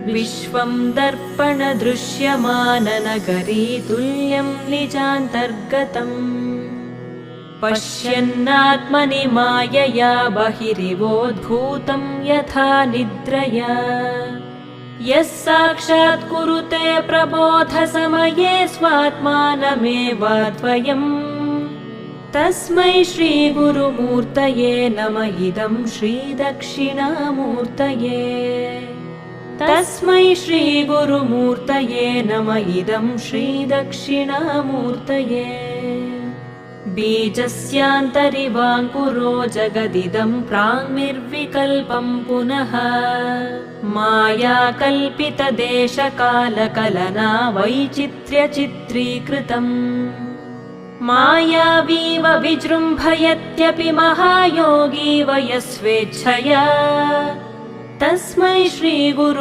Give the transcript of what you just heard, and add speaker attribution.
Speaker 1: विश्वं दर्पणदृश्यमाननगरी तुल्यं निजान्तर्गतम् पश्यन्नात्मनि मायया बहिरिवोद्भूतं यथा निद्रया यः साक्षात् कुरुते प्रबोधसमये स्वात्मानमेवाद्वयम् तस्मै श्रीगुरुमूर्तये नमः इदं श्रीदक्षिणामूर्तये तस्मै श्रीगुरुमूर्तये नमः इदं श्रीदक्षिणामूर्तये बीजस्यान्तरिवाङ्कुरो जगदिदं प्राङ्निर्विकल्पं पुनः मायाकल्पितदेशकालकलना वैचित्र्यचित्रीकृतम् मायावीव विजृम्भयत्यपि महायोगी वयस्वेच्छया तस्मै श्रीगुरु